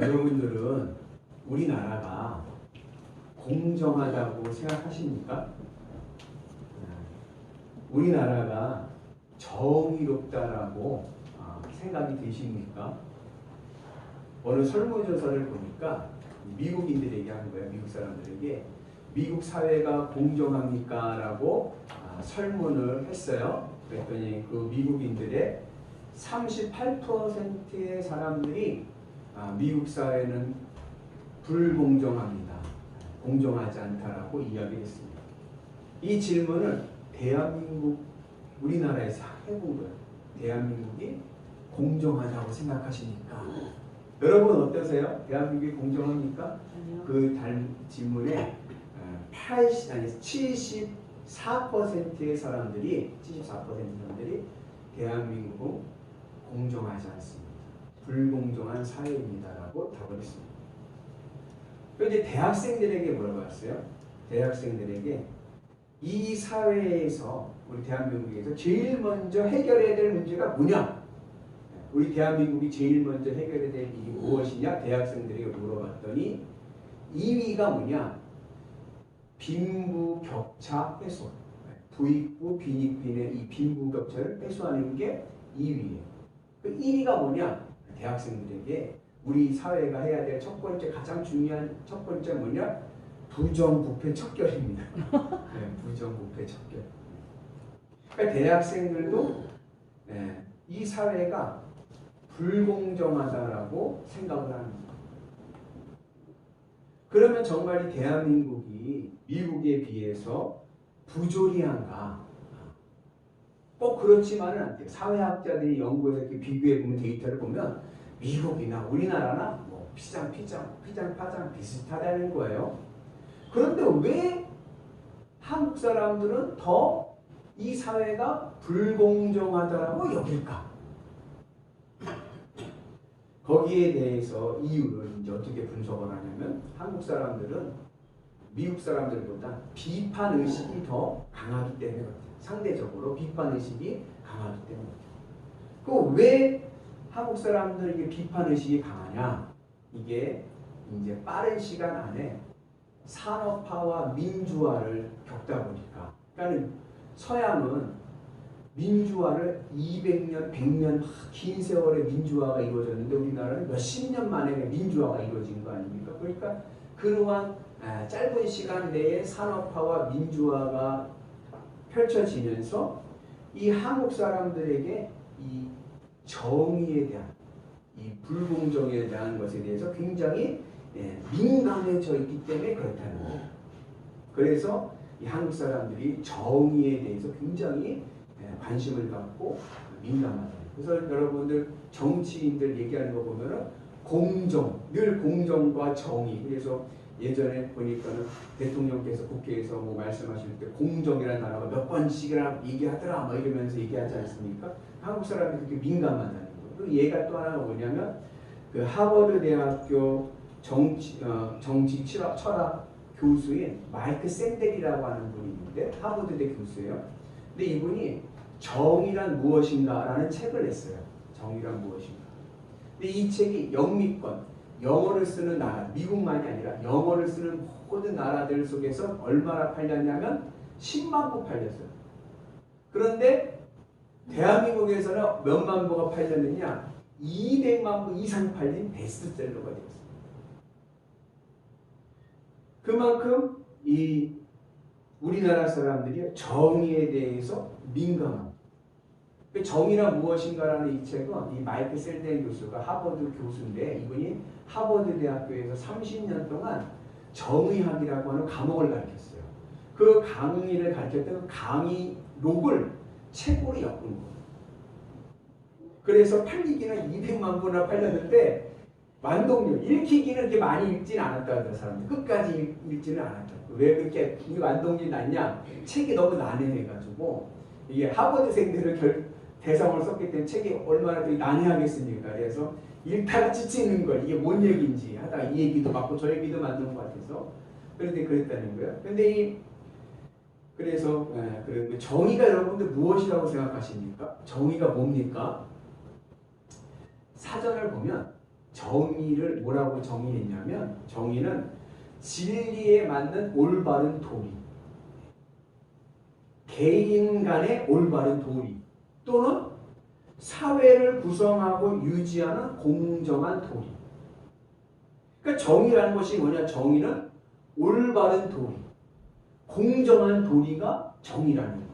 여러분들은 우리나라가 공정하다고 생각하십니까? 우리나라가 정의롭다라고 생각이 되십니까? 어느 설문조사를 보니까 미국인들에게 한 거예요. 미국 사람들에게 미국 사회가 공정합니까? 라고 설문을 했어요. 그랬더니 그 미국인들의 38%의 사람들이 미국 사회는 불공정합니다. 공정하지 않다라고 이야기했습니다. 이 질문을 대한민국 우리나라에서 해본 거예요. 대한민국이 공정하다고 생각하십니까? 여러분 어떠세요? 대한민국이 공정합니까? 아니요. 그 질문에 74%의 사람들이 대한민국은 공정하지 않습니다. 불공정한 사회입니다라고 답을 했습니다. 그런데 대학생들에게 물어봤어요. 대학생들에게 이 사회에서 우리 대한민국에서 제일 먼저 해결해야 될 문제가 뭐냐? 우리 대한민국이 제일 먼저 해결해야 될 일이 무엇이냐? 대학생들에게 물어봤더니 2위가 뭐냐? 빈부격차 해소. 부익부, 빈익빈의 이 빈부격차를 해소하는 게 2위예요. 그 1위가 뭐냐? 대학생들에게 우리 사회가 해야 될 첫 번째 가장 중요한 첫 번째 뭐냐? 부정부패 척결입니다. 네, 부정부패 척결. 그러니까 대학생들도 이 사회가 불공정하다라고 생각을 합니다. 그러면 정말 이 대한민국이 미국에 비해서 부조리한가? 꼭 그렇지만은 않대요. 사회학자들이 연구해서 이렇게 비교해보면 데이터를 보면 미국이나 우리나라나 뭐 피장파장 비슷하다는 거예요. 그런데 왜 한국 사람들은 더 이 사회가 불공정하다라고 여길까? 거기에 대해서 이유를 이제 어떻게 분석을 하냐면 한국 사람들은 미국 사람들보다 비판 의식이 더 강하기 때문에 그렇대요. 상대적으로 비판 의식이 강하기 때문에 그렇대요. 그 왜 한국 사람들에게 비판 의식이 강하냐? 이게 이제 빠른 시간 안에 산업화와 민주화를 겪다 보니까, 그러니까 서양은 민주화를 200년, 100년 긴 세월의 민주화가 이루어졌는데 우리나라는 몇십 년 만에 민주화가 이루어진 거 아닙니까? 그러니까 그러한 짧은 시간 내에 산업화와 민주화가 펼쳐지면서 이 한국 사람들에게 이 정의에 대한, 이 불공정에 대한 것에 대해서 굉장히 민감해져 있기 때문에 그렇다는 거예요. 그래서 이 한국 사람들이 정의에 대해서 굉장히 관심을 갖고 민감하다. 그래서 여러분들 정치인들 얘기하는 거 보면은 공정, 늘 공정과 정의. 그래서 예전에 보니까는 대통령께서 국회에서 뭐 말씀하실 때 공정이라는 단어가 몇 번씩이나 얘기하더라 뭐 이러면서 얘기하지 않습니까? 한국 사람들이 그렇게 민감하다는 거예요. 그 예가 또 하나가 뭐냐면 그 하버드 대학교 정치 철학 교수인 마이크 샌델이라고 하는 분이 있는데 하버드대 교수예요. 근데 이분이 정의란 무엇인가라는 책을 냈어요. 정의란 무엇인가. 근데 이 책이 영미권, 영어를 쓰는 나라, 미국만이 아니라 영어를 쓰는 모든 나라들 속에서 얼마나 팔렸냐면 10만 부 팔렸어요. 그런데 대한민국에서는 몇만 부가 팔렸느냐? 200만 부 이상 팔린 베스트셀러가 되었어요. 그만큼 이 우리나라 사람들이 정의에 대해서 민감합니다. 정의란 무엇인가라는 이 책은 이 마이크 샌델 교수가 하버드 교수인데 이분이 하버드 대학교에서 30년 동안 정의학이라고 하는 과목을 가르쳤어요. 그 강의를 가르쳤던 강의록을 책으로 엮은 거예요. 그래서 팔리기는 200만 부나 팔렸는데 완독률, 읽히기는 그렇게 많이 읽지는 않았다고 사람들. 끝까지 읽지는 않았다. 왜 그렇게 이 완독률이 낮냐? 책이 너무 난해해가지고 이게 하버드생들을 대상으로 썼기 때문에 책이 얼마나 되게 난해하겠습니까? 그래서 읽다가 지치는 걸 이게 뭔 얘기인지 하다가 이 얘기도 맞고 저 얘기도 맞는 것 같아서 그런데 그랬다는 거예요. 근데 그래서 정의가 여러분들 무엇이라고 생각하십니까? 정의가 뭡니까? 사전을 보면 정의를 뭐라고 정의했냐면 정의는 진리에 맞는 올바른 도리, 개인 간의 올바른 도리 또는 사회를 구성하고 유지하는 공정한 도리. 그러니까 정의라는 것이 뭐냐? 정의는 올바른 도리, 공정한 도리가 정의라는 거예요.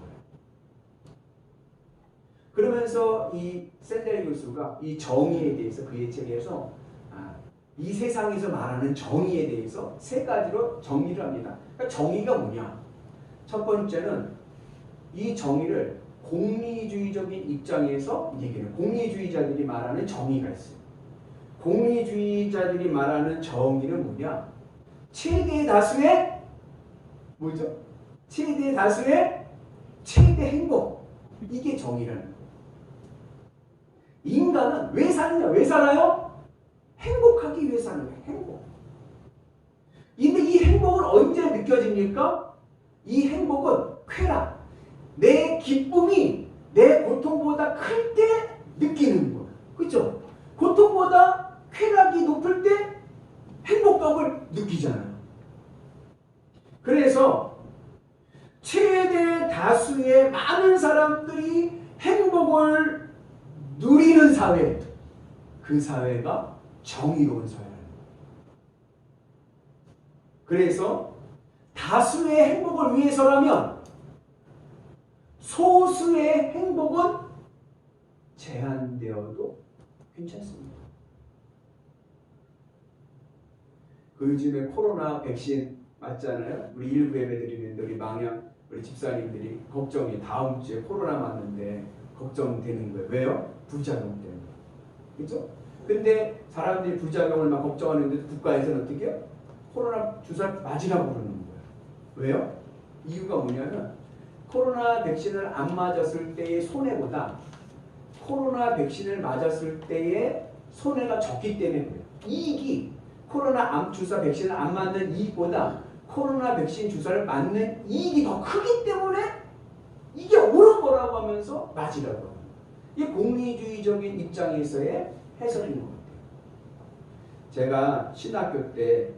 그러면서 이 샌델 교수가 이 정의에 대해서 그의 책에서 이 세상에서 말하는 정의에 대해서 세 가지로 정의를 합니다. 그러니까 정의가 뭐냐? 첫 번째는 이 정의를 공리주의적인 입장에서 얘기해요. 공리주의자들이 말하는 정의가 있어요. 공리주의자들이 말하는 정의는 뭐냐? 최대 다수의 뭐죠? 최대 다수의 최대 행복. 이게 정의라는 거예요. 인간은 왜 사느냐? 왜 살아요? 행복하기 위해 사는 거예요. 행복. 근데 이 행복은 언제 느껴집니까? 이 행복은 쾌락. 내 기쁨이 내 고통보다 클 때 느끼는 거예요. 그렇죠? 고통보다 쾌락이 높을 때 행복감을 느끼잖아요. 그래서 최대 다수의 많은 사람들이 행복을 누리는 사회, 그 사회가 정의로운 사회예요. 그래서 다수의 행복을 위해서라면 소수의 행복은 제한되어도 괜찮습니다. 그 요즘에 코로나 백신 맞잖아요. 우리 일부 예배드리는데 우리 망양 우리 집사님들이 걱정이 다음 주에 코로나 맞는데 걱정되는 거예요. 왜요? 부작용 때문에. 그렇죠? 근데 사람들이 부작용을 막 걱정하는데 국가에서는 어떻게 해요? 코로나 주사 맞으라고 그러는 거예요. 왜요? 이유가 뭐냐면 코로나 백신을 안 맞았을 때의 손해보다 코로나 백신을 맞았을 때의 손해가 적기 때문에 그래요. 이익이 코로나 암 주사 백신을 안 맞는 이익보다 코로나 백신 주사를 맞는 이익이 더 크기 때문에 이게 옳은 거라고 하면서 맞으라고 합니다. 이게 공리주의적인 입장에서의 해석인 것 같아요. 제가 신학교 때,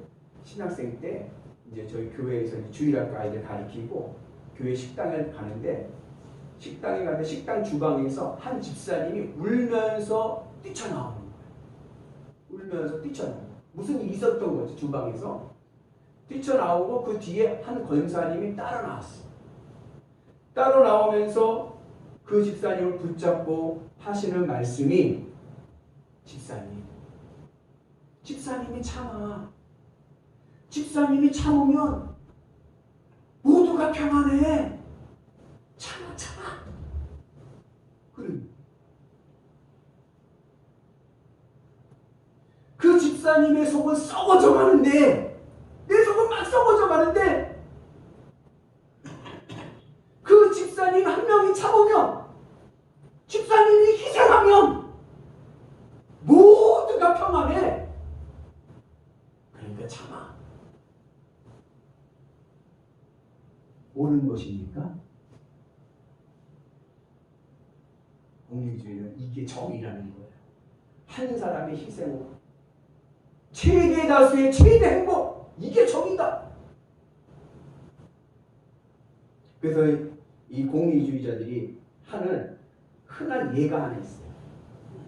신학생 때 이제 저희 교회에서 주일학교 아이들 가르치고 교회 식당에 가는데 식당에 가는데 식당 주방에서 한 집사님이 울면서 뛰쳐나오는 거예요. 울면서 뛰쳐나와요. 무슨 일이 있었던 거지 주방에서. 뛰쳐나오고 그 뒤에 한 권사님이 따라 나왔어요. 따라 나오면서 그 집사님을 붙잡고 하시는 말씀이 집사님이 참아. 집사님이 참으면 모두가 평안해. 참아. 그래. 그 집사님의 속은 썩어져 가는데 내 속은 막 썩어져 가는데 그 집사님 한 명이 참으면 집사님이 희생하면 모두가 평안해. 그러니까 참아. 옳은 것입니까? 공리주의는 이게 정의라는 거예요. 한 사람의 희생으로 최대 다수의 최대 행복, 이게 정의다. 그래서 이 공리주의자들이 하는 흔한 예가 하나 있어요.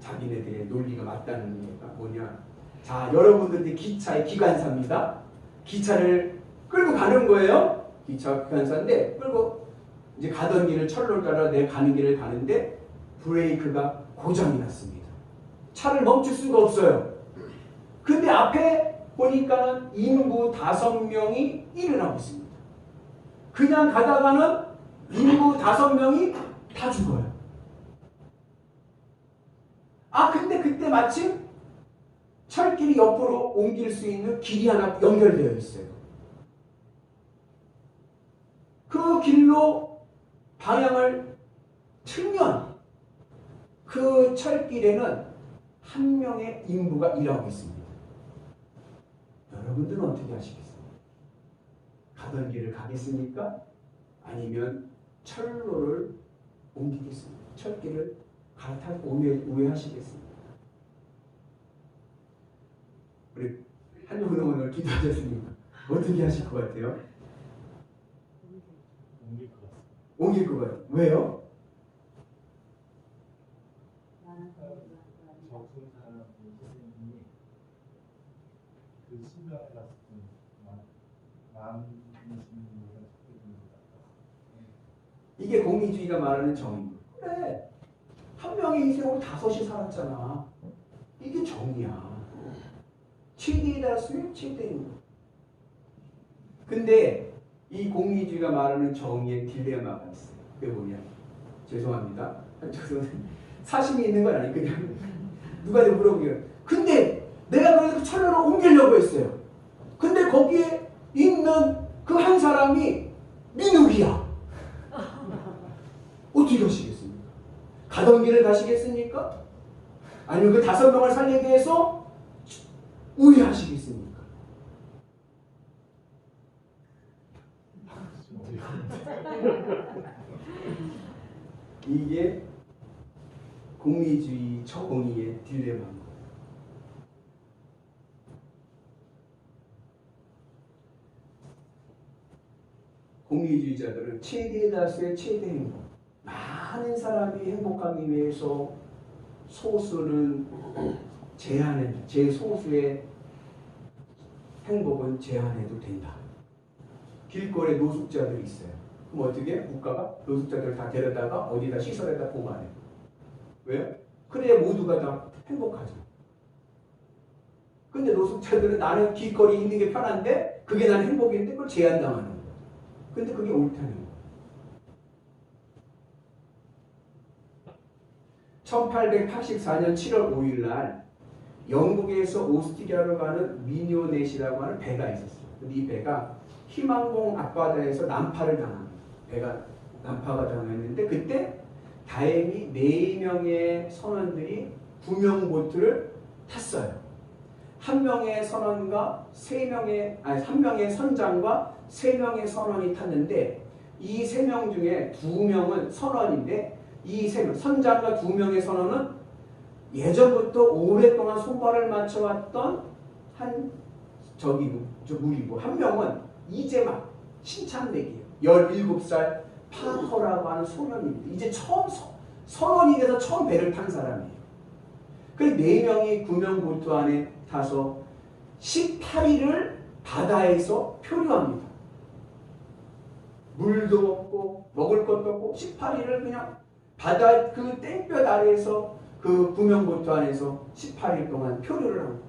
자기네들의 논리가 맞다는 예가 뭐냐? 자, 여러분들이 기차의 기관사입니다. 기차를 끌고 가는 거예요. 기차 기관사인데 끌고 이제 가던 길을 철로를 따라 내 가는 길을 가는데 브레이크가 고장이 났습니다. 차를 멈출 수가 없어요. 근데 앞에 보니까는 인부 5명이 일어나고 있습니다. 그냥 가다가는 인부 5명이 다 죽어요. 근데 그때 마침 철길이 옆으로 옮길 수 있는 길이 하나 연결되어 있어요. 그 길로 방향을 틀면 그 철길에는 한 명의 인부가 일하고 있습니다. 여러분들은 어떻게 하시겠습니까? 가던 길을 가겠습니까? 아니면 철로를 옮기겠습니까? 철길을 갈아타고 우회하시겠습니까? 우리 한용훈 오늘 기도하셨으니까 어떻게 하실 것 같아요? 옮길 것 같습니다. 옮길 것 같아요. 왜요? 적은 사람의 희생이 그 신병에 갔을 때 마음 있는 거가 적혀지는 것 같아요. 이게 공리주의가 말하는 정의예요. 그래. 한 명의 희생으로 다섯이 살았잖아. 이게 정의야. 최대의 다수의 최대인 거. 근데 이 공리주의가 말하는 정의의 딜레마가 있어요. 그게 뭐냐? 죄송합니다. 사심이 있는 건 아니 그냥 누가 물어보게요. 근데 내가 그래도 철로로 옮기려고 했어요. 근데 거기에 있는 그 한 사람이 민욱이야. 어떻게 하시겠습니까? 가던 길을 가시겠습니까? 아니면 그 5명을 살리기 위해서 우회하시겠습니까? 이게 공리주의 정의의 딜레마입니다. 공리주의자들은 최대의 다수의 최대 행복, 많은 사람이 행복하기 위해서 소수는 제한해, 제소수의 행복은 제한해도 된다. 길거리에 노숙자들이 있어요. 그럼 어떻게? 국가가 노숙자들을 다 데려다가 어디다 시설에다 보관해. 왜요? 그래야 모두가 다 행복하죠. 근데 노숙자들은 나는 길거리에 있는 게 편한데 그게 나는 행복인데 그걸 제한당하는 거예요. 근데 그게 옳다는 거예요. 1884년 7월 5일 날 영국에서 오스트리아로 가는 미니오넷이라고 하는 배가 있었어요. 근데 이 배가 희망봉 앞바다에서 난파를 당합니다. 배가 난파가 당했는데 그때 다행히 4명의 선원들이 구명보트를 탔어요. 한 명의 선원과 3명의 선장과 3명의 선원이 탔는데 이 3명 중에 2명은 선원인데 이 3명, 선장과 2명의 선원은 예전부터 오랫동안 손발을 맞춰왔던 무리고 한 명은 이제 막 신참내기예요. 17살 파커라고 하는 소년입니다. 이제 처음 선원이 돼서 처음 배를 탄 사람이에요. 그 4명이 구명보트 안에 타서 18일을 바다에서 표류합니다. 물도 없고 먹을 것도 없고 18일을 그냥 바다 그 땡볕 아래에서 그 구명보트 안에서 18일 동안 표류를 합니다.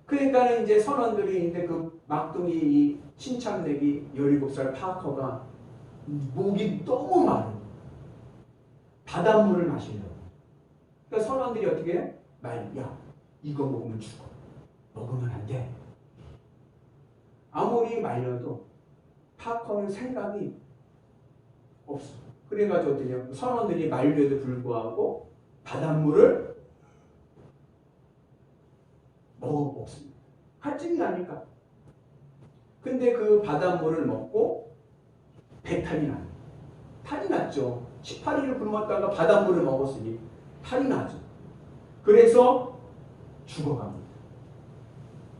그러니까 이제 선원들이 이제 그 막둥이 이 신참내기 17살 파커가 목이 너무 마르고 바닷물을 마시려고. 그러니까 선원들이 어떻게 해? 야, 이거 먹으면 죽어. 먹으면 안 돼. 아무리 말려도 파커는 생각이 없어. 그래가지고 어떠냐? 선원들이 말려도 불구하고 바닷물을 먹습니다. 할증이 나니까. 근데 그 바닷물을 먹고 배탈이 나요. 탈이 났죠. 18일을 굶었다가 바닷물을 먹었으니 탈이 나죠. 그래서 죽어갑니다.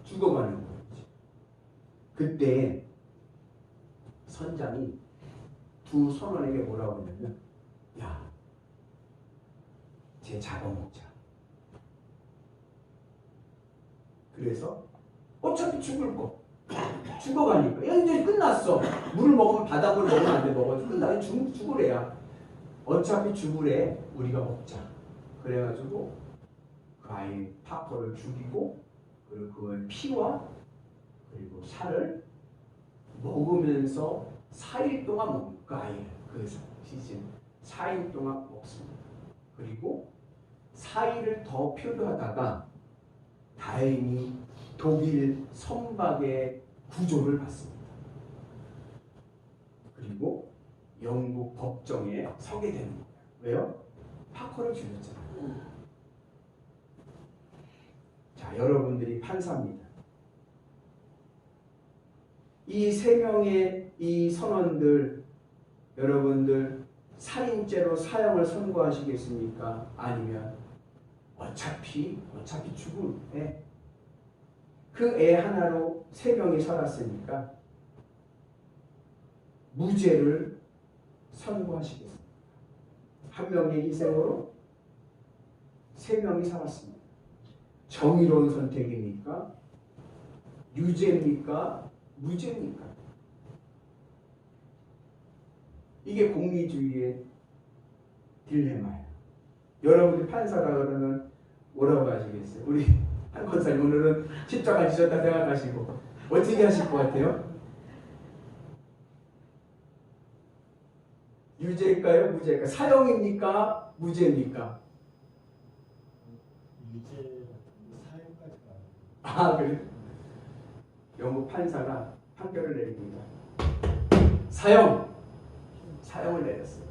죽어가는 거예요. 그때 선장이 두 선원에게 뭐라고 하냐면 야, 쟤 잡아먹자. 그래서 어차피 죽을 거. 죽어가니까. 야, 이제 끝났어. 물을 먹으면 바닷물 먹으면 안 돼. 먹어도 끝나면 죽으래야. 어차피 죽으래. 우리가 먹자. 그래가지고 그 아이 파커를 죽이고 그리고 그의 피와 그리고 살을 먹으면서 4일 동안 먹는 그 아이를 그 시즌 4일 동안 먹습니다. 그리고 4일을 더 표류하다가 다행히 독일 선박의 구조를 받습니다. 그리고 영국 법정에 서게 되는 거예요. 왜요? 파커를 죽였잖아요. 자, 여러분들이 판사입니다. 이 3명의 이 선원들 여러분들 살인죄로 사형을 선고하시겠습니까? 아니면 어차피 죽을 때 그 애 하나로 3명이 살았으니까 무죄를 선고하시겠습니다. 한 명의 희생으로 3명이 살았습니다. 정의로운 선택입니까? 유죄입니까? 무죄입니까? 이게 공리주의의 딜레마예요. 여러분이 판사다 그러면 뭐라고 하시겠어요? 우리 한 권사님 오늘은 십자가 지셨다 생각하시고 어떻게 하실 것 같아요? 유죄일까요? 무죄일까요? 사형입니까? 무죄입니까? 유죄 사형까지가 아, 그래? 영국 판사가 판결을 내립니다. 사형을 내렸어요.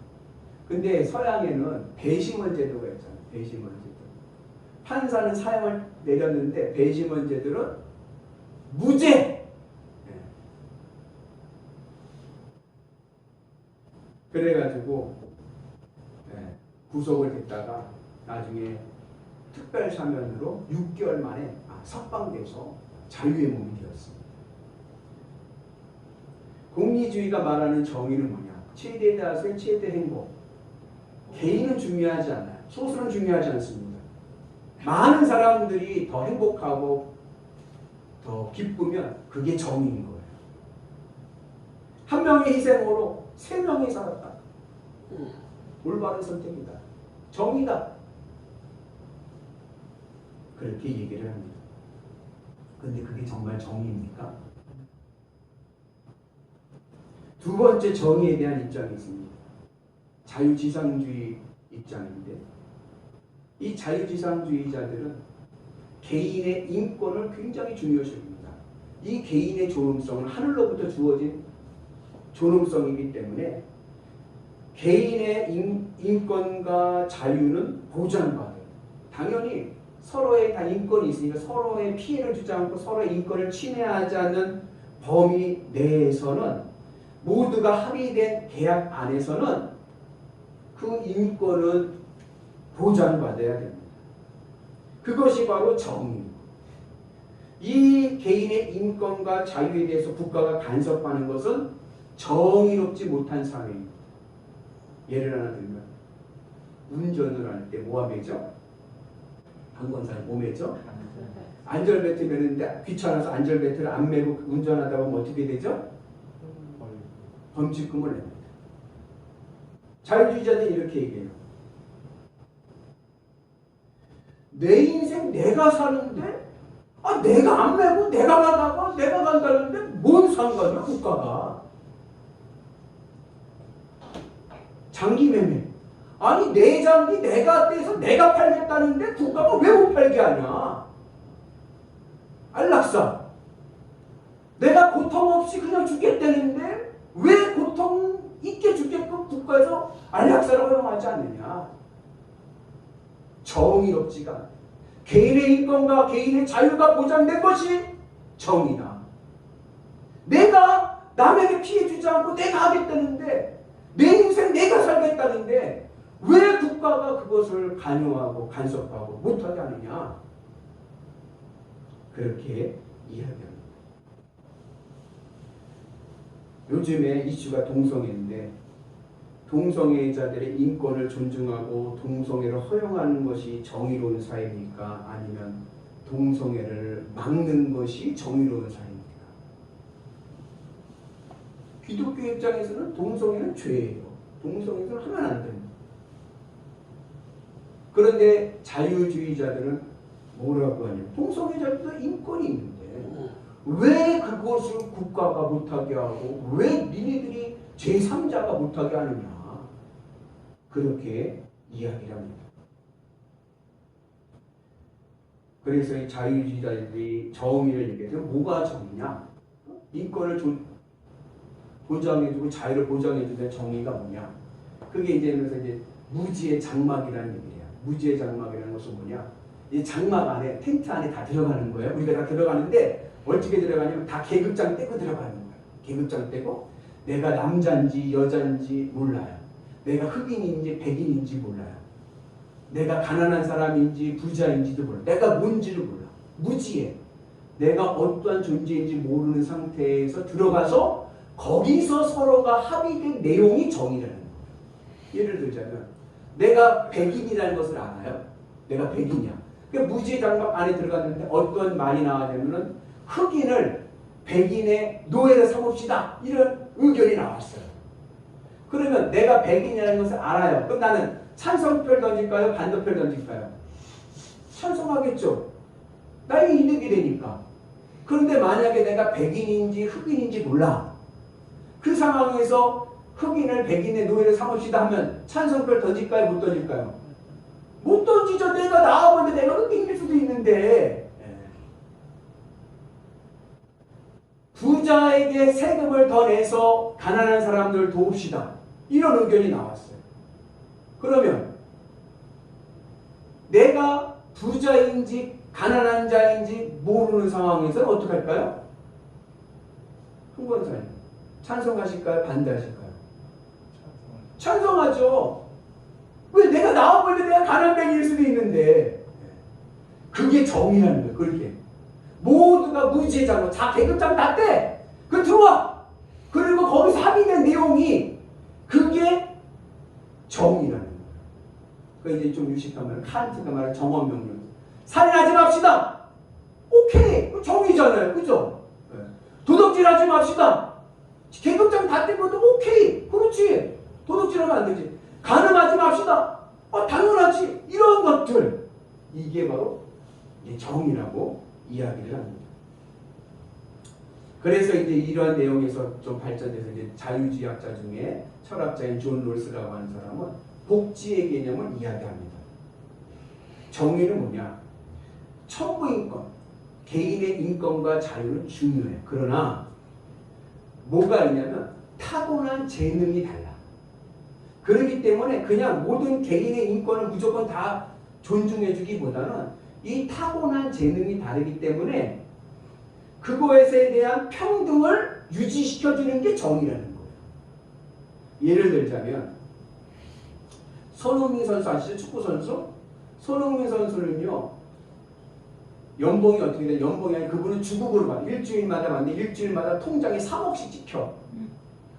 근데 서양에는 배심원 제도가 있잖아요. 배심원 제도. 판사는 사형을 내렸는데 배심원 제도는 무죄! 네. 그래가지고 구속을 했다가 나중에 특별 사면으로 6개월 만에 석방돼서 자유의 몸이 되었습니다. 공리주의가 말하는 정의는 뭐냐? 최대 다수의 최대 행복. 개인은 중요하지 않아요. 소수는 중요하지 않습니다. 많은 사람들이 더 행복하고 더 기쁘면 그게 정의인 거예요. 한 명의 희생으로 3명이 살았다. 올바른 선택이다. 정의다. 그렇게 얘기를 합니다. 근데 그게 정말 정의입니까? 두 번째 정의에 대한 입장이 있습니다. 자유지상주의 입장인데 이 자유지상주의자들은 개인의 인권을 굉장히 중요시 여깁니다. 이 개인의 존엄성은 하늘로부터 주어진 존엄성이기 때문에 개인의 인권과 자유는 보장받아요. 당연히 서로의 다 인권이 있으니까 서로의 피해를 주지 않고 서로의 인권을 침해하지 않는 범위 내에서는 모두가 합의된 계약 안에서는 그 인권은 보장받아야 됩니다. 그것이 바로 정의입니다. 이 개인의 인권과 자유에 대해서 국가가 간섭하는 것은 정의롭지 못한 사회입니다. 예를 하나 들면 운전을 할 때 뭐가 매죠? 한권사님 뭐 매죠? 안전벨트 매는데 귀찮아서 안전벨트를 안 매고 운전하다 보면 어떻게 되죠? 범칙금을 냅니다. 자유주의자들은 이렇게 얘기해요. 내 인생 내가 사는데 내가 안 매고 내가 가다가 내가 간다는데 뭔 상관이야 국가가. 장기 매매. 아니 내 장기 내가 떼서 내가 팔겠다는데 국가가 왜 못 팔게 하냐. 안락사. 내가 고통 없이 그냥 죽겠다는데 왜 고통 있게 죽게끔 국가에서 안락사를 허용하지 않느냐. 정의롭지가 않아요. 개인의 인권과 개인의 자유가 보장된 것이 정의다. 내가 남에게 피해 주지 않고 내가 하겠다는데 내 인생 내가 살겠다는데 왜 국가가 그것을 관여하고 간섭하고 못하게 하느냐. 그렇게 이야기합니다. 요즘에 이슈가 동성애인데 동성애자들의 인권을 존중하고 동성애를 허용하는 것이 정의로운 사회입니까? 아니면 동성애를 막는 것이 정의로운 사회입니까? 기독교 입장에서는 동성애는 죄예요. 동성애는 하면 안 됩니다. 그런데 자유주의자들은 뭐라고 하냐면 동성애자들도 인권이 있는데 왜 그것을 국가가 못하게 하고 왜 니네들이 제3자가 못하게 하느냐. 그렇게 이야기를 합니다. 그래서 이 자유주의자들이 정의를 얘기해서 뭐가 정의냐? 인권을 보장해주고 자유를 보장해주는 정의가 뭐냐? 그게 이제 무지의 장막이라는 얘기예요. 무지의 장막이라는 것은 뭐냐? 이 장막 안에 텐트 안에 다 들어가는 거예요. 우리가 다 들어가는데 어떻게 들어가냐면 다 계급장 떼고 들어가는 거예요. 계급장 떼고 내가 남자인지 여자인지 몰라요. 내가 흑인인지 백인인지 몰라요. 내가 가난한 사람인지 부자인지도 몰라요. 내가 뭔지를 몰라. 무지해. 내가 어떠한 존재인지 모르는 상태에서 들어가서 거기서 서로가 합의된 내용이 정의라는 거예요. 예를 들자면 내가 백인이라는 것을 알아요. 내가 백인이야. 그러니까 무지의 장막 안에 들어갔는데 어떤 말이 나왔냐면은 흑인을 백인의 노예로 삼읍시다. 이런 의견이 나왔어요. 그러면 내가 백인이라는 것을 알아요. 그럼 나는 찬성표를 던질까요? 반대표를 던질까요? 찬성하겠죠. 나의 이득이 되니까. 그런데 만약에 내가 백인인지 흑인인지 몰라. 그 상황에서 흑인을 백인의 노예로 삼읍시다 하면 찬성표를 던질까요? 못 던질까요? 못 던지죠. 내가 나와보는데 내가 흑인일 수도 있는데. 부자에게 세금을 더 내서 가난한 사람들 도웁시다. 이런 의견이 나왔어요. 그러면 내가 부자인지 가난한 자인지 모르는 상황에서는 어떻게 할까요? 흥권사님 찬성하실까요? 반대하실까요? 찬성하죠. 왜 내가 나와보는데 내가 가난뱅이일 수도 있는데. 그게 정의라는 거예요. 그렇게 모두가 무지의 장로 자 계급장 다 떼. 그 들어와. 그리고 거기서 합의된 내용이 그게 정의라는 거예요. 그 이제 좀 유식한 말은 칸트가 말한 정언명령. 살인하지 맙시다. 오케이. 정의잖아요. 그죠? 도둑질하지 맙시다. 계급장 다 떼는 것도 오케이. 그렇지. 도둑질하면 안 되지. 간음하지 맙시다. 당연하지. 이런 것들. 이게 바로 정의라고 이야기를 합니다. 그래서 이제 이러한 내용에서 좀 발전돼서 이제 자유주의학자 중에 철학자인 존 롤스라고 하는 사람은 복지의 개념을 이야기합니다. 정의는 뭐냐? 천부인권, 개인의 인권과 자유는 중요해. 그러나 뭐가 있냐면 타고난 재능이 달라. 그렇기 때문에 그냥 모든 개인의 인권을 무조건 다 존중해주기보다는 이 타고난 재능이 다르기 때문에 그것에 대한 평등을 유지시켜주는 게 정의라는 거예요. 예를 들자면 손흥민 선수 아시죠? 축구 선수? 손흥민 선수는요 연봉이 어떻게 돼? 연봉이 아니라 그분은 주급으로 받아. 일주일마다 받는데 일주일마다 통장에 3억씩 찍혀.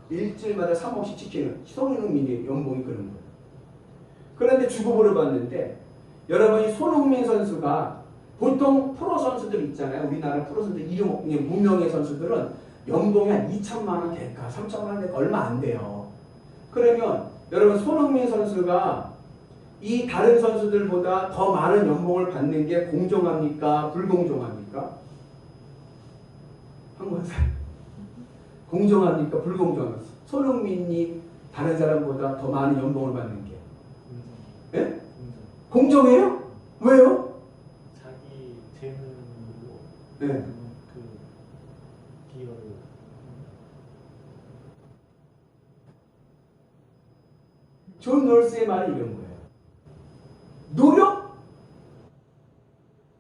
일주일마다 3억씩 찍히는 손흥민의 연봉이 그런 거예요. 그런데 주급으로 받는데 여러분이 손흥민 선수가 보통 프로 선수들 있잖아요. 우리나라 프로 선수들 이름 무명의 선수들은 연봉이 한 2천만 원 될까 3천만 원 될까 얼마 안 돼요. 그러면 여러분 손흥민 선수가 이 다른 선수들보다 더 많은 연봉을 받는 게 공정합니까? 불공정합니까? 한번더 공정합니까? 불공정합니까? 손흥민이 다른 사람보다 더 많은 연봉을 받는 게 예? 공정해요? 왜요? 자기 재능으로 네. 그 기여를 존 롤스의 말이 이런 거예요.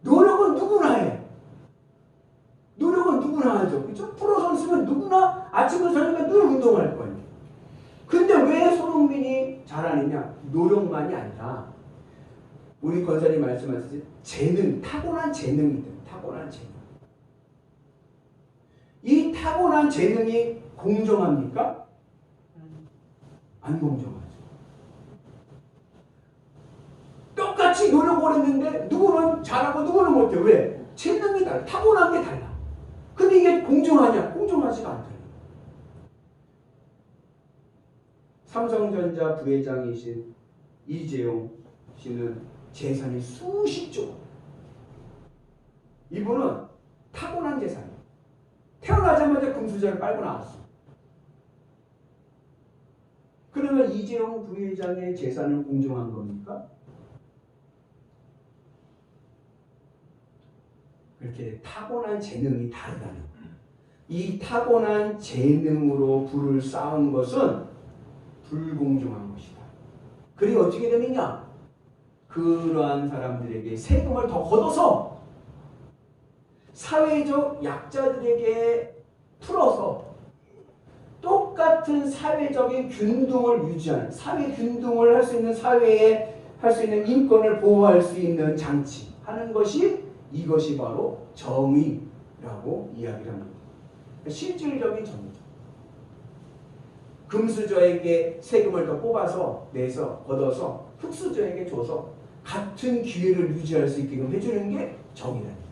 노력은 누구나 해. 노력은 누구나 하죠. 그렇죠? 프로 선수면 누구나 아침부터 저녁까지 늘 운동할 거 아니에요. 근데 왜 손흥민이 잘하느냐? 노력만이 아니라 우리 권사님 말씀하셨듯이 재능, 타고난 재능이 있다. 타고난 재능. 이 타고난 재능이 공정합니까? 안 공정하죠. 똑같이 노력을 했는데 누구는 잘하고 누구는 못해. 왜? 재능이 달라. 타고난 게 달라. 근데 이게 공정하냐? 공정하지가 않다. 삼성전자 부회장이신 이재용 씨는 재산이 수십조. 이분은 타고난 재산이에요. 태어나자마자 금수저를 빨고 나왔어. 그러면 이재용 부회장의 재산은 공정한 겁니까? 그렇게 타고난 재능이 다르다는 거예요. 이 타고난 재능으로 부를 쌓은 것은 불공정한 것이다. 그리고 어떻게 되느냐? 그러한 사람들에게 세금을 더 걷어서 사회적 약자들에게 풀어서 똑같은 사회적인 균등을 유지하는, 사회 균등을 할 수 있는 사회에 할 수 있는 인권을 보호할 수 있는 장치 하는 것이 이것이 바로 정의, 라고 이야기를 합니다. 실질적인 정의죠. 금수저에게 세금을 더 뽑아서 내서 걷어서 흙수저에게 줘서 같은 기회를 유지할 수 있게끔 해주는 게 정의라는 거예요.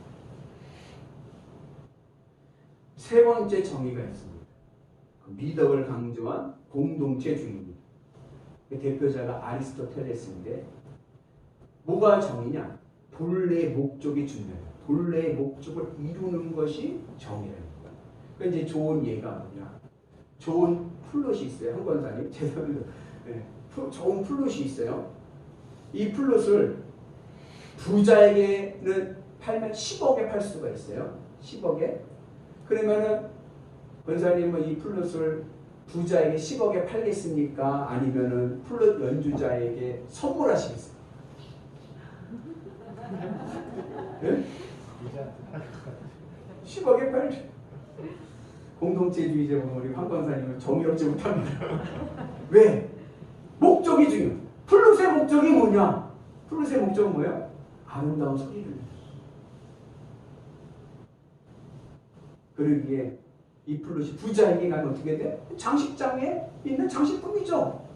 세 번째 정의가 있습니다. 미덕을 강조한 공동체주의입니다. 대표자가 아리스토텔레스인데 뭐가 정의냐? 본래의 목적이 중요해요. 본래의 목적을 이루는 것이 정의라는 거예요. 그러니까 이제 좋은 예가 뭐냐? 좋은 플롯이 있어요. 한 권사님 죄송합니다. 네. 좋은 플롯이 있어요. 이 플롯을 부자에게는 팔면 10억에 팔 수가 있어요. 10억에. 그러면은 권사님은 이 플롯을 부자에게 10억에 팔겠습니까? 아니면은 플롯 연주자에게 선물하시겠어요? 네? 10억에 팔. 공동체주의자 보면 우리 황 권사님은 정의롭지 못합니다. 왜? 목적이 중요해. 플롯의 목적이 뭐냐? 플롯의 목적은 뭐예요? 아름다운 소리를. 그러기에 이 플롯이 부자에게 가면 어떻게 돼? 장식장에 있는 장식품이죠.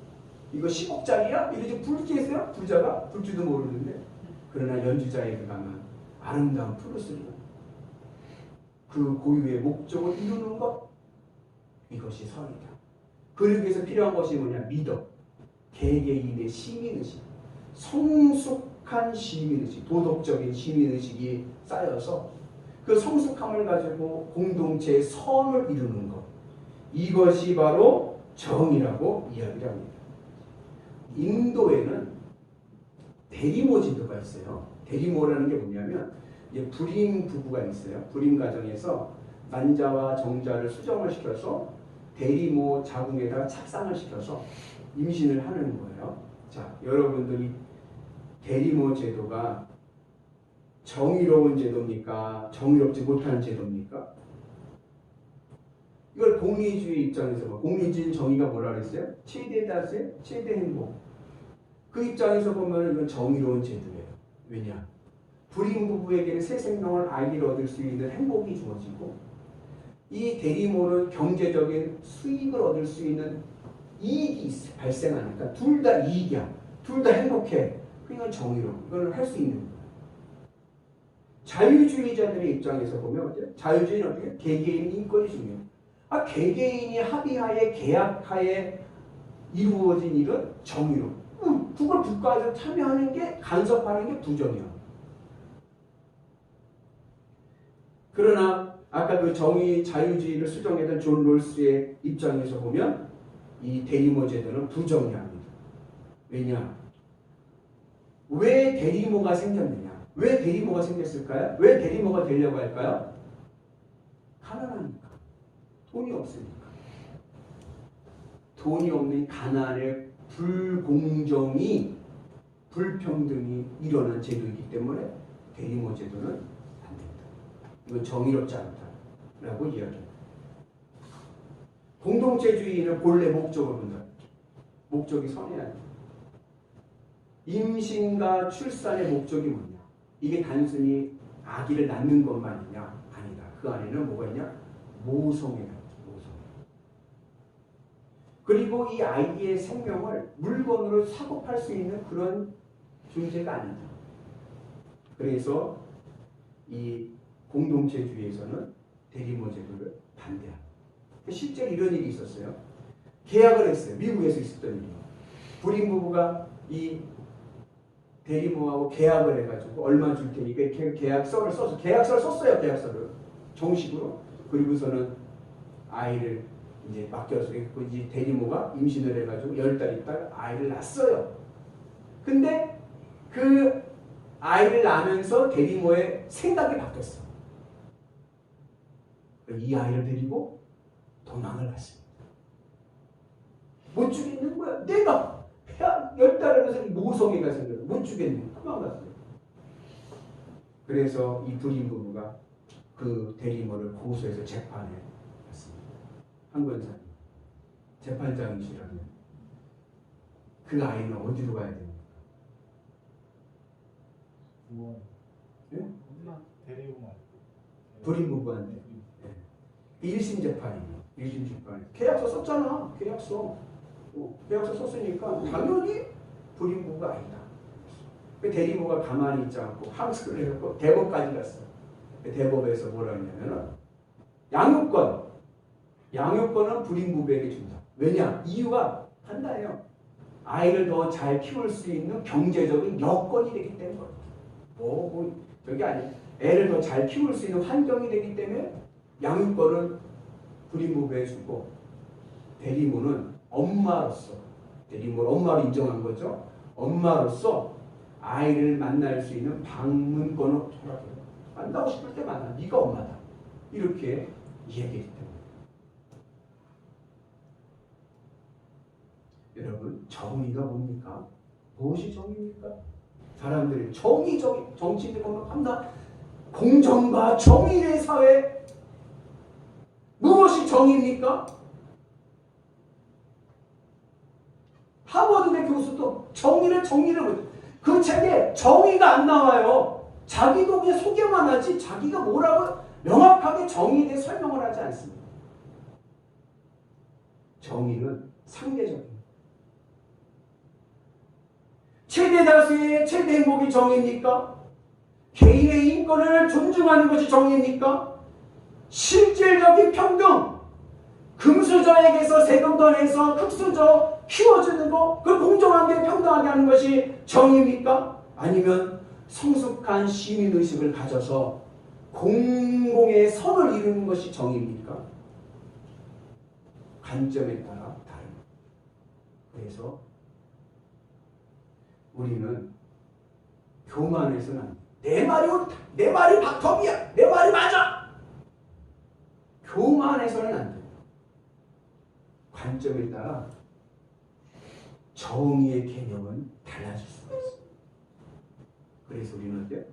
이거 10억짜리야? 이러지 불겠어요? 부자가? 불지도 모르는데. 그러나 연주자에게 가면 아름다운 플롯을 그 고유의 목적을 이루는 것, 이것이 선이다. 그러기 위해서 필요한 것이 뭐냐? 미덕, 개개인의 시민의식, 성숙한 시민의식, 도덕적인 시민의식이 쌓여서 그 성숙함을 가지고 공동체의 선을 이루는 것, 이것이 바로 정의라고 이야기를 합니다. 인도에는 대리모 제도가 있어요. 대리모라는 게 뭐냐면 이제 불임 부부가 있어요. 불임 가정에서 난자와 정자를 수정을 시켜서 대리모 자궁에다가 착상을 시켜서 임신을 하는 거예요. 자, 여러분들이 대리모 제도가 정의로운 제도입니까? 정의롭지 못한 제도입니까? 이걸 공리주의 입장에서 공리주의 정의가 뭐라 그랬어요? 최대 다수의 최대 행복. 그 입장에서 보면 이건 정의로운 제도예요. 왜냐? 불임 부부에게는 새 생명을 아이를 얻을 수 있는 행복이 주어지고 이 대리모는 경제적인 수익을 얻을 수 있는 이익이 발생하니까 둘 다 이익이야. 둘 다 행복해. 그러니까 정의로운. 이걸 할 수 있는 거야. 자유주의자들의 입장에서 보면 자유주의는 어떻게? 개개인 인권이 중요해. 개개인이 합의하에 계약하에 이루어진 일은 정의로. 그걸 국가에서 참여하는 게 간섭하는 게 부정이야. 그러나 아까 그 정의 자유주의를 수정했던 존 롤스의 입장에서 보면 이 대리모 제도는 부정의합니다. 왜냐? 왜 대리모가 생겼느냐? 왜 대리모가 생겼을까요? 왜 대리모가 되려고 할까요? 가난하니까. 돈이 없으니까. 돈이 없는 가난의 불공정이 불평등이 일어난 제도이기 때문에 대리모 제도는 안 된다. 이건 정의롭지 않다라고 이야기합니다. 공동체주의는 본래 목적을 본다. 목적이 선해야 돼. 임신과 출산의 목적이 뭐냐? 이게 단순히 아기를 낳는 것만이냐? 아니다. 그 안에는 뭐가 있냐? 모성애가 있죠. 모성애. 그리고 이 아이의 생명을 물건으로 사고 팔 수 있는 그런 존재가 아니다. 그래서 이 공동체주의에서는 대리모 제도를 반대합니다. 실제로 이런 일이 있었어요. 계약을 했어요. 미국에서 있었던 일이에요. 불임 부부가 이 대리모하고 계약을 해가지고 얼마 줄 테니까 계약서를 써서 계약서를 썼어요. 계약서를 정식으로. 그리고서는 아이를 이제 맡겨서 이제 대리모가 임신을 해가지고 10달 있다가 아이를 낳았어요. 근데 그 아이를 낳으면서 대리모의 생각이 바뀌었어. 이 아이를 데리고 도망을 갔습니다. 못 주겠는 거야. 내가 10달 하면서 모성애가 생겨서 못 주겠는 거야. 도망갔어요. 그래서 이 불임 부부가 그 대리모를 고소해서 재판에 갔습니다. 한 권사님. 재판장이시라면 그 아이는 어디로 가야 됩니까? 구원. 예? 엄마 데리고 말. 불임 부부한테. 네. 1심 재판이에요. 1심 재판. 계약서 썼잖아. 계약서. 계약서 썼으니까 당연히 불임 부부가 아니다. 그 대리부가 가만히 있지 않고 항소를 해놓고 대법까지 갔어. 대법에서 뭐라 했냐면은 양육권은 불임 부부에게 준다. 왜냐? 이유가 한다예요. 아이를 더 잘 키울 수 있는 경제적인 여건이 되기 때문에. 저기 아니야. 애를 더 잘 키울 수 있는 환경이 되기 때문에 양육권은 불임 부부에 주고 대리모는 엄마로서 대리모를 엄마로 인정한 거죠. 엄마로서 아이를 만날 수 있는 방문권을 허락해요. 만나고 싶을 때 만나. 네가 엄마다. 이렇게 이야기했기 때문에. 여러분, 정의가 뭡니까? 무엇이 정의입니까? 사람들이 정치인들 보면 한다. 공정과 정의의 사회. 무엇이 정의입니까? 하버드대 교수도 정의를 그 책에 정의가 안 나와요. 자기도 그냥 소개만 하지 자기가 뭐라고 명확하게 정의에 대해 설명을 하지 않습니다. 정의는 상대적입니다. 최대 다수의 최대 행복이 정의입니까? 개인의 인권을 존중하는 것이 정의입니까? 실질적인 평등, 금수저에게서 세금 더 내서 흑수저 키워주는 거, 그 공정하게 평등하게 하는 것이 정의입니까? 아니면 성숙한 시민의식을 가져서 공공의 선을 이루는 것이 정의입니까? 관점에 따라 다릅니다. 그래서 우리는 교만해서는 안 돼. 내 말이 박터비야. 내 말이 맞아. 교만해서는 안 돼. 관점에 따라 정의의 개념은 달라질 수가 있어요. 그래서 우리는 어때요?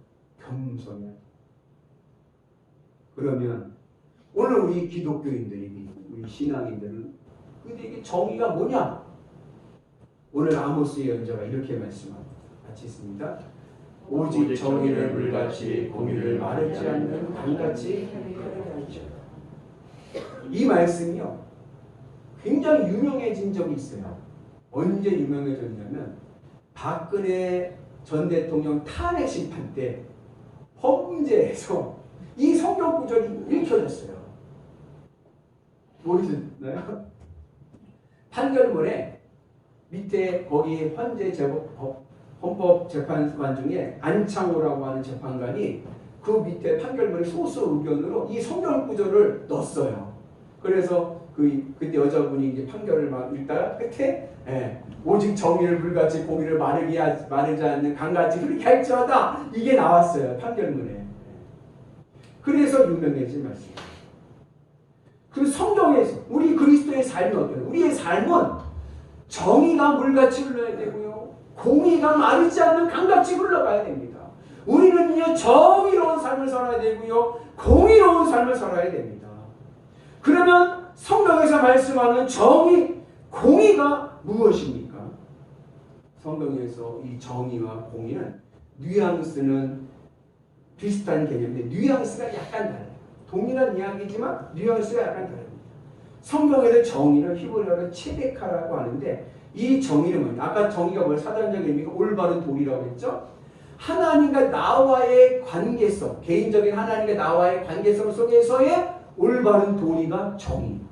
겸손해야 돼. 그러면 오늘 우리 기독교인들이, 우리 신앙인들은 근데 이게 정의가 뭐냐? 오늘 아모스의 연자가 이렇게 말씀합니다. 같이 있습니다. 오직 정의를 물같이 공의를 마르지 않는 강같이 흐르게 하시오. 이 말씀이요 굉장히 유명해진 적이 있어요. 언제 유명해졌냐면 박근혜 전 대통령 탄핵 심판 때 헌재에서 이 성경 구절이 읽혀졌어요. 모르셨나요? 판결문에 밑에 거기 헌법재판관 중에 안창호라고 하는 재판관이 그 밑에 판결문에 소수 의견으로 이 성경 구절을 넣었어요. 그래서 그때 여자분이 이제 판결을 막 읽다가 끝에 오직 정의를 물같이 공의를 마르지 않는 강같이 그렇게 할지어다 이게 나왔어요. 판결문에. 그래서 유명해진 말씀이에요. 그 성경에서 우리 그리스도의 삶은 어때요? 우리의 삶은 정의가 물같이 흘러야 되고요. 공의가 마르지 않는 강같이 흘러가야 됩니다. 우리는요 정의로운 삶을 살아야 되고요. 공의로운 삶을 살아야 됩니다. 그러면 성경에서 말씀하는 정의, 공의가 무엇입니까? 성경에서 이 정의와 공의는 뉘앙스는 비슷한 개념인데 뉘앙스가 약간 달라요. 동일한 이야기지만 뉘앙스가 약간 다릅니다. 성경에서 정의는 히브리어로 체데카라고 하는데 이 정의는 뭐냐? 아까 정의가 뭐예요? 사단적 의미가 올바른 도리라고 했죠? 하나님과 나와의 관계성, 개인적인 하나님과 나와의 관계성 속에서의 올바른 도리가 정의입니다.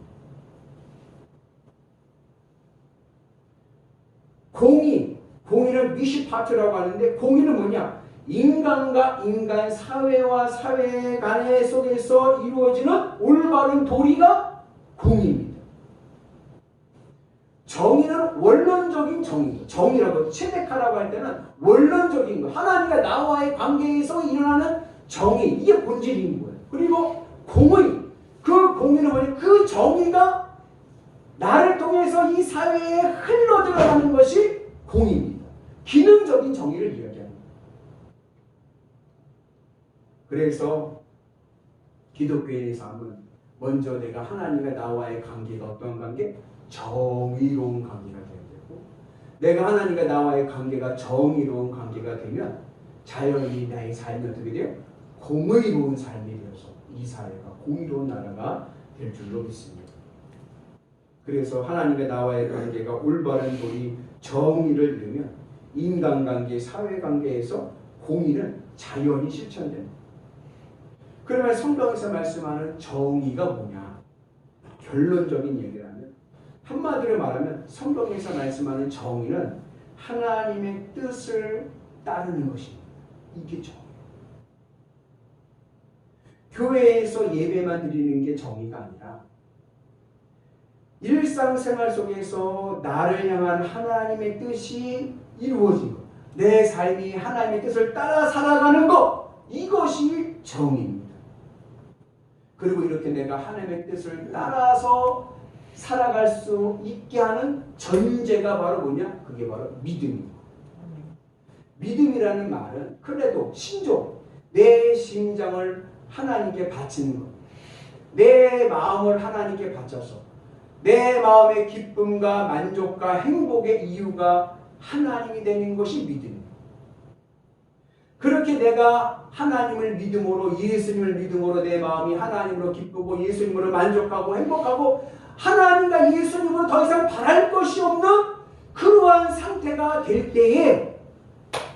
공의는 미시파트라고 하는데 공의는 뭐냐? 인간과 인간, 사회와 사회 간의 속에서 이루어지는 올바른 도리가 공의입니다. 정의는 원론적인 정의, 정의라고 체데카라고 할 때는 원론적인 거, 하나님과 나와의 관계에서 일어나는 정의, 이게 본질인 거예요. 그리고 공의, 그 공의는 뭐냐? 그 정의가 나를 통해서 이 사회에 흘러들어가는 것이 공의입니다. 기능적인 정의를 이야기합니다. 그래서 기독교의 삶은 먼저 내가 하나님과 나와의 관계가 어떤 관계? 정의로운 관계가 되어야 되고 내가 하나님과 나와의 관계가 정의로운 관계가 되면 자연히 나의 삶이 어떻게 돼요? 공의로운 삶이 되어서 이 사회가 공의로운 나라가 될 줄로 믿습니다. 그래서 하나님의 나와의 관계가 올바른 도리 정의를 이루면 인간관계, 사회관계에서 공의는 자연히 실천됩니다. 그러면 성경에서 말씀하는 정의가 뭐냐? 결론적인 얘기를 하면 한마디로 말하면 성경에서 말씀하는 정의는 하나님의 뜻을 따르는 것입니다. 이게 정의. 교회에서 예배만 드리는 게 정의가 아니라 일상생활 속에서 나를 향한 하나님의 뜻이 이루어진 것, 내 삶이 하나님의 뜻을 따라 살아가는 것, 이것이 정의입니다. 그리고 이렇게 내가 하나님의 뜻을 따라서 살아갈 수 있게 하는 전제가 바로 뭐냐? 그게 바로 믿음입니다. 믿음이라는 말은 그래도 신조, 내 심장을 하나님께 바치는 것, 내 마음을 하나님께 바쳐서 내 마음의 기쁨과 만족과 행복의 이유가 하나님이 되는 것이 믿음입니다. 그렇게 내가 하나님을 믿음으로, 예수님을 믿음으로 내 마음이 하나님으로 기쁘고 예수님으로 만족하고 행복하고 하나님과 예수님으로 더 이상 바랄 것이 없는 그러한 상태가 될 때에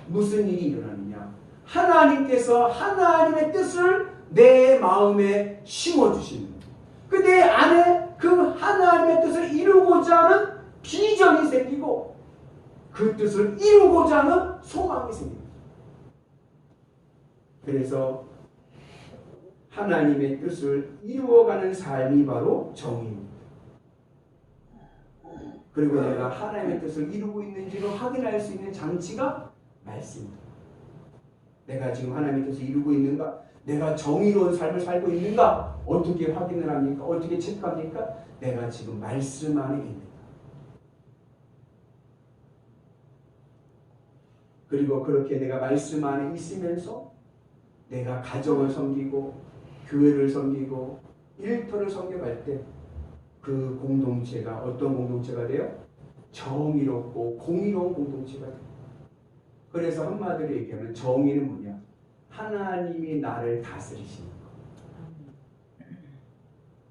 무슨 일이 일어나느냐? 하나님께서 하나님의 뜻을 내 마음에 심어주시는 거예요. 그 내 안에 그 하나님의 뜻을 이루고자 하는 비전이 생기고 그 뜻을 이루고자 하는 소망이 생깁니다. 그래서 하나님의 뜻을 이루어가는 삶이 바로 정의입니다. 그리고 내가 하나님의 뜻을 이루고 있는지를 확인할 수 있는 장치가 말씀입니다. 내가 지금 하나님의 뜻을 이루고 있는가? 내가 정의로운 삶을 살고 있는가? 어떻게 확인을 합니까? 어떻게 체크합니까? 내가 지금 말씀 안에 있는가? 그리고 그렇게 내가 말씀 안에 있으면서 내가 가정을 섬기고 교회를 섬기고 일터를 섬겨갈 때 그 공동체가 어떤 공동체가 돼요? 정의롭고 공의로운 공동체가 돼요. 그래서 한마디로 얘기하면 정의는 뭐냐? 하나님이 나를 다스리시는 것.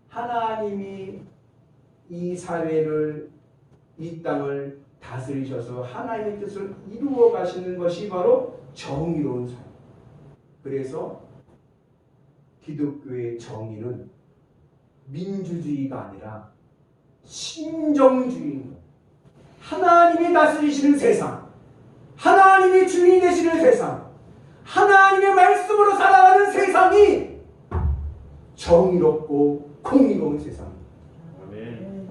하나님이 이 사회를, 이 땅을 다스리셔서 하나님의 뜻을 이루어 가시는 것이 바로 정의로운 삶. 그래서 기독교의 정의는 민주주의가 아니라 신정주의인 것. 하나님이 다스리시는 세상, 하나님이 주인이 되시는 세상, 하나님의 말씀으로 살아가는 세상이 정의롭고 공의로운 세상입니다. 아멘.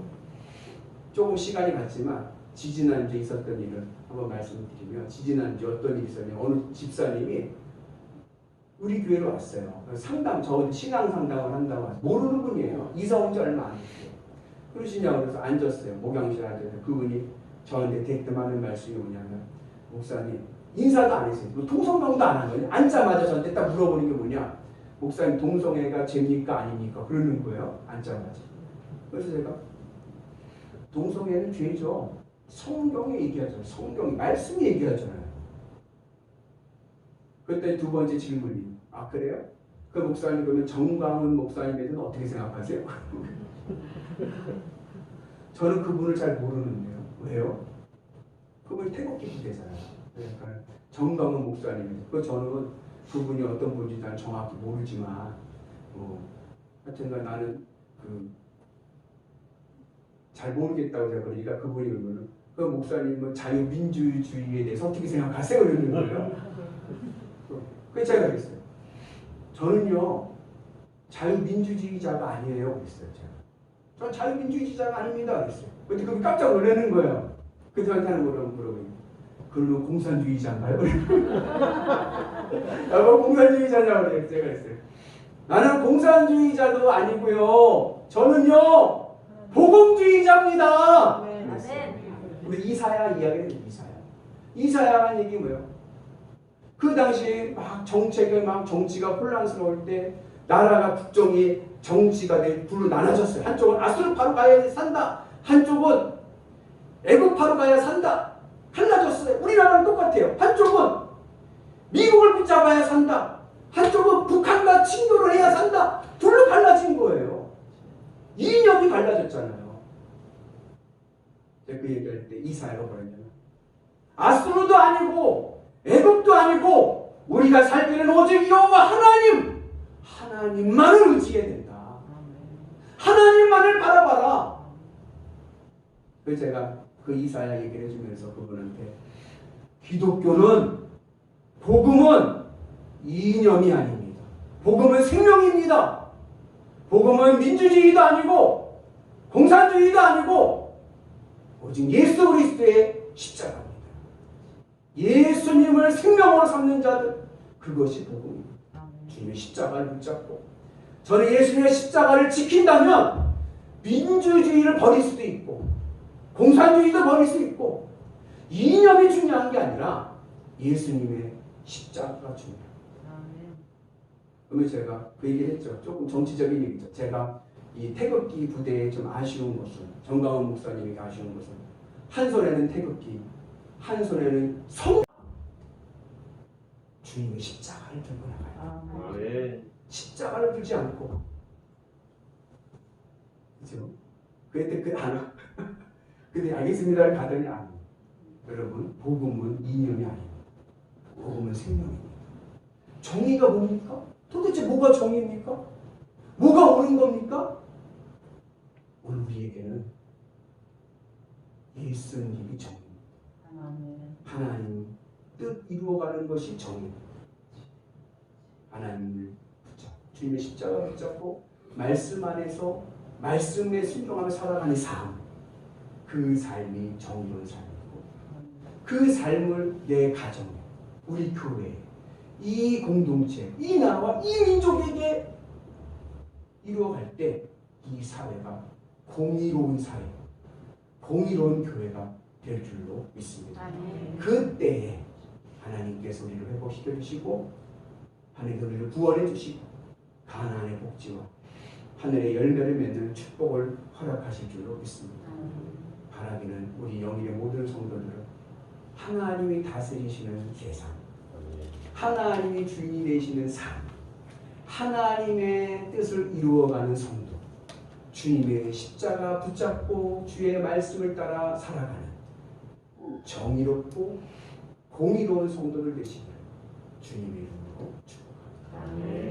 조금 시간이 갔지만 지지난주에 있었던 일을 한번 말씀드리면, 지지난주에 어떤 일이 있었냐면 어느 집사님이 우리 교회로 왔어요. 상담, 저 신앙 상담을 한다고 왔어요. 모르는 분이에요. 이사 온 지 얼마 안 됐어요. 그러시냐고 그래서 앉았어요. 목양실에 앉아서 그분이 저한테 대뜸하는 말씀이 뭐냐면, 목사님 인사도 안 했어요. 뭐 통성명도 안 한 거예요. 앉자마자 저한테 딱 물어보는 게 뭐냐, 목사님 동성애가 죄입니까 아닙니까? 그러는 거예요. 앉자마자. 그래서 제가 동성애는 죄죠. 성경에 얘기하잖아요. 성경이 말씀이 얘기하잖아요. 그때 두 번째 질문이, 아 그래요? 그 목사님 그러면 정광훈 목사님에 대해서는 어떻게 생각하세요? 저는 그분을 잘 모르는데요. 왜요? 그분이 태국기 부대잖아요. 그러니까 정광훈 목사님, 그 저는 그분이 어떤 분인지 난 정확히 모르지만, 하여튼간 나는 잘 모르겠다고 제가 그러니까 그분이 그러면 그 목사님은 자유민주주의에 대해서 어떻게 생각하세요? 이러는 거예요. 그래서 제가 그랬어요. 저는요 자유민주주의자가 아니에요. 그랬어요. 제가. 전 자유민주주의자가 아닙니다. 그랬어요. 근데 그분이 깜짝 놀라는 거예요. 그래서 저한테 물어보니, 그러면 공산주의자인가요? 나보고 공산주의자냐고 제가 그랬어요. 나는 공산주의자도 아니고요. 저는요 복음주의자입니다. 우리 이사야 이야기를 해요. 이사야가 한 얘기 뭐예요? 그 당시에 막 정치가 혼란스러울 때 나라가 국정이 정치가 불로 나눠졌어요. 한쪽은 아수르파로 가야 산다. 한쪽은 애국파로 가야 산다. 갈라졌어요. 우리나라랑 똑같아요. 한쪽은 미국을 붙잡아야 산다. 한쪽은 북한과 친교를 해야 산다. 두 다녔잖아요. 제가 그 얘기할 때 이사야가 뭐랬냐면 아수르도 아니고 애굽도 아니고 우리가 살기는 오직 여호와 하나님만을 의지해야 된다. 하나님만을 바라봐라. 그래서 제가 그 이사야 얘기를 해주면서 그분한테 기독교는 복음은 이념이 아닙니다. 복음은 생명입니다. 복음은 민주주의도 아니고 공산주의도 아니고 오직 예수 그리스도의 십자가입니다. 예수님을 생명으로 삼는 자들, 그것이 복음입니다. 주님의 십자가를 붙잡고 저는 예수님의 십자가를 지킨다면 민주주의를 버릴 수도 있고 공산주의도 버릴 수 있고 이념이 중요한 게 아니라 예수님의 십자가가 중요해요. 그러면 제가 그 얘기를 했죠. 조금 정치적인 얘기죠. 제가 이 태극기 부대에 좀 아쉬운 것은, 정강훈 목사님에게 아쉬운 것은 한 손에는 태극기, 한 손에는 성 주님의 십자가를 들고 나가요. 십자가를 들지 않고, 그죠? 그때 근데 알겠습니다를 가더니 아니. 여러분, 복음은 이념이 아닙니다. 복음은 생명입니다. 정의가 뭡니까? 도대체 뭐가 정의입니까? 뭐가 옳은 겁니까? 오늘 우리에게는 예수님이 정의입니다. 하나님 뜻 이루어가는 것이 정의입니다. 하나님을 붙잡고 주님의 십자가 붙잡고 말씀 안에서 말씀에 순종하며 살아가는 삶, 그 삶이 정의로운 삶이고 그 삶을 내 가정에, 우리 교회에, 이 공동체, 이 나라와 이 민족에게 이루어갈 때 이 사회가 공의로운 사회, 공의로운 교회가 될 줄로 믿습니다. 그때에 하나님께서 우리를 회복시켜 주시고 하나님께서 우리를 구원해 주시고 가나안의 복지와 하늘의 열매를 맺는 축복을 허락하실 줄로 믿습니다. 바라기는 우리 영일의 모든 성도들은 하나님이 다스리시는 세상, 하나님이 주인이 되시는 삶, 하나님의 뜻을 이루어가는 성도, 주님의 십자가 붙잡고 주의 말씀을 따라 살아가는 정의롭고 공의로운 성도들 되시기를 주님의 이름으로 축복합니다.